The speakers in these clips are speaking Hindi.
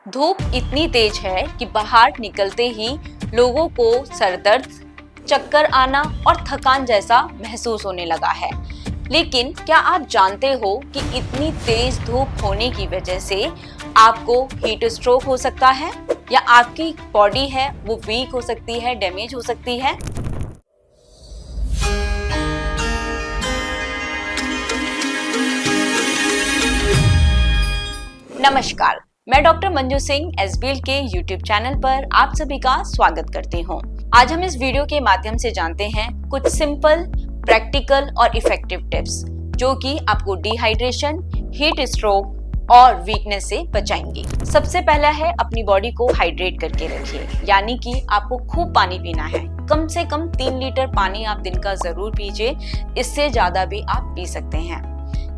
धूप इतनी तेज है कि बाहर निकलते ही लोगों को सर दर्द, चक्कर आना और थकान जैसा महसूस होने लगा है। लेकिन क्या आप जानते हो कि इतनी तेज धूप होने की वजह से आपको हीट स्ट्रोक हो सकता है या आपकी बॉडी है वो वीक हो सकती है, डैमेज हो सकती है। नमस्कार, मैं डॉक्टर मंजू सिंह एसबीएल के यूट्यूब चैनल पर आप सभी का स्वागत करती हूँ। आज हम इस वीडियो के माध्यम से जानते हैं कुछ सिंपल, प्रैक्टिकल और इफेक्टिव टिप्स जो कि आपको डिहाइड्रेशन, हीट स्ट्रोक और वीकनेस से बचाएंगी। सबसे पहला है अपनी बॉडी को हाइड्रेट करके रखिए, यानी कि आपको खूब पानी पीना है। कम से कम 3 लीटर पानी आप दिन का जरूर पीजिए, इससे ज्यादा भी आप पी सकते हैं।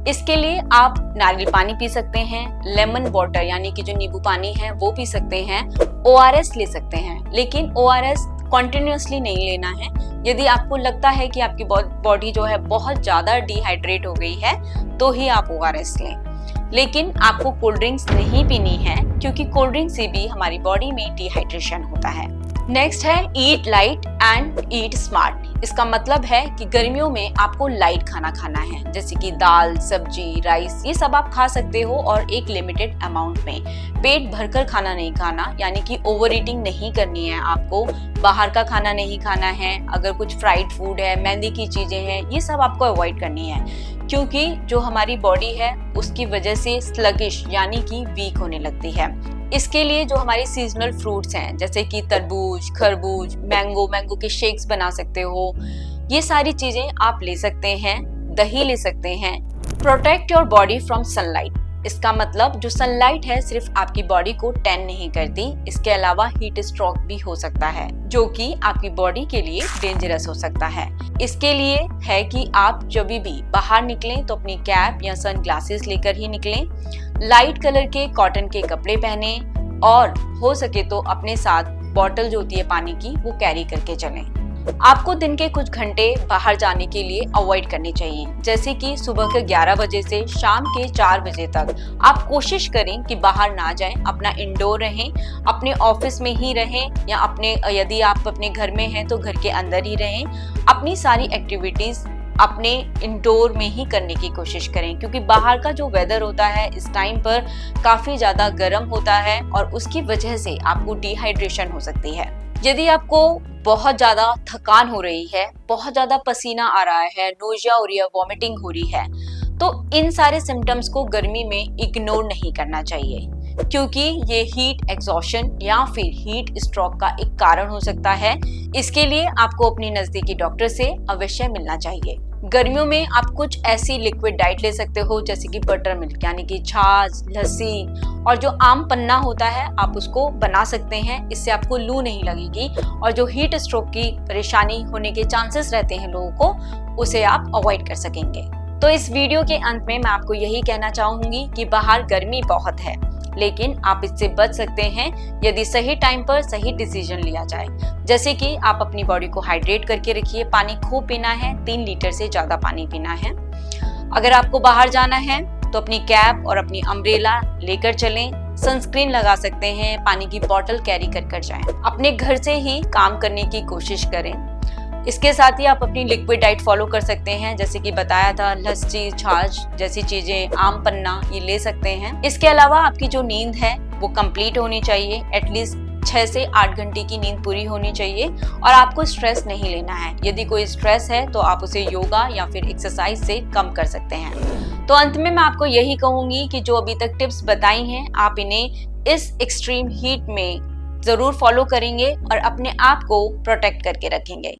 इसके लिए आप नारियल पानी पी सकते हैं, लेमन वाटर यानी कि जो नींबू पानी है वो पी सकते हैं, ORS ले सकते हैं, लेकिन ORS कॉन्टिन्यूसली नहीं लेना है। यदि आपको लगता है कि आपकी बॉडी जो है बहुत ज्यादा डिहाइड्रेट हो गई है तो ही आप ORS लें। लेकिन आपको कोल्ड ड्रिंक्स नहीं पीनी है, क्योंकि कोल्ड ड्रिंक से भी हमारी बॉडी में डिहाइड्रेशन होता है। नेक्स्ट है ईट लाइट एंड ईट स्मार्ट। इसका मतलब है कि गर्मियों में आपको लाइट खाना खाना है, जैसे कि दाल, सब्जी, राइस, ये सब आप खा सकते हो और एक लिमिटेड अमाउंट में। पेट भरकर खाना नहीं खाना, यानी कि ओवर ईटिंग नहीं करनी है आपको। बाहर का खाना नहीं खाना है। अगर कुछ फ्राइड फूड है, मैदे की चीजें हैं, ये सब आपको अवॉइड करनी है, क्योंकि जो हमारी बॉडी है उसकी वजह से स्लगिश यानी कि वीक होने लगती है। इसके लिए जो हमारे सीजनल फ्रूट्स हैं, जैसे कि तरबूज, खरबूज, मैंगो के शेक्स बना सकते हो, ये सारी चीजें आप ले सकते हैं। दही ले सकते हैं। Protect your body from sunlight. इसका मतलब जो सनलाइट है सिर्फ आपकी बॉडी को टैन नहीं करती, इसके अलावा हीट स्ट्रोक भी हो सकता है, जो कि आपकी बॉडी के लिए डेंजरस हो सकता है। इसके लिए है कि आप जब भी बाहर निकलें तो अपनी कैप या सन ग्लासेस लेकर ही निकलें। लाइट कलर के कॉटन के कपड़े पहने और हो सके तो अपने साथ बॉटल जो होती है पानी की वो कैरी करके चलें। आपको दिन के कुछ घंटे बाहर जाने के लिए अवॉइड करने चाहिए, जैसे कि सुबह के 11 बजे से शाम के 4 बजे तक आप कोशिश करें कि बाहर ना जाएं, अपना इंडोर रहें, अपने ऑफिस में ही रहें या यदि आप अपने घर में हैं तो घर के अंदर ही रहें। अपनी सारी एक्टिविटीज अपने इंडोर में ही करने की कोशिश करें, क्योंकि बाहर का जो वेदर होता है इस टाइम पर काफी ज्यादा गर्म होता है और उसकी वजह से आपको डिहाइड्रेशन हो सकती है। यदि आपको बहुत ज्यादा थकान हो रही है, बहुत ज्यादा पसीना आ रहा है, नोजिया हो रही है, वॉमिटिंग हो रही है, तो इन सारे सिम्टम्स को गर्मी में इग्नोर नहीं करना चाहिए, क्योंकि ये हीट एग्जॉशन या फिर हीट स्ट्रोक का एक कारण हो सकता है। इसके लिए आपको अपने नजदीकी डॉक्टर से अवश्य मिलना चाहिए। गर्मियों में आप कुछ ऐसी लिक्विड डाइट ले सकते हो, जैसे कि बटर मिल्क यानी कि छाछ, लस्सी और जो आम पन्ना होता है आप उसको बना सकते हैं। इससे आपको लू नहीं लगेगी और जो हीट स्ट्रोक की परेशानी होने के चांसेस रहते हैं लोगों को, उसे आप अवॉइड कर सकेंगे। तो इस वीडियो के अंत में मैं आपको यही कहना चाहूंगी कि बाहर गर्मी बहुत है, लेकिन आप इससे बच सकते हैं यदि सही टाइम पर सही डिसीजन लिया जाए। जैसे कि आप अपनी बॉडी को हाइड्रेट करके रखिए, पानी खूब पीना है, 3 लीटर से ज्यादा पानी पीना है। अगर आपको बाहर जाना है तो अपनी कैप और अपनी अम्ब्रेला लेकर चलें, सनस्क्रीन लगा सकते हैं, पानी की बोतल कैरी कर जाएं। अपने घर से ही काम करने की कोशिश करें। इसके साथ ही आप अपनी लिक्विड डाइट फॉलो कर सकते हैं, जैसे कि बताया था, लस्सी, छाछ जैसी चीजें, आम पन्ना, ये ले सकते हैं। इसके अलावा आपकी जो नींद है वो कंप्लीट होनी चाहिए, एटलीस्ट 6 से 8 घंटे की नींद पूरी होनी चाहिए और आपको स्ट्रेस नहीं लेना है। यदि कोई स्ट्रेस है तो आप उसे योगा या फिर एक्सरसाइज से कम कर सकते हैं। तो अंत में मैं आपको यही कहूंगी कि जो अभी तक टिप्स बताई हैं आप इन्हें इस एक्सट्रीम हीट में जरूर फॉलो करेंगे और अपने आप को प्रोटेक्ट करके रखेंगे।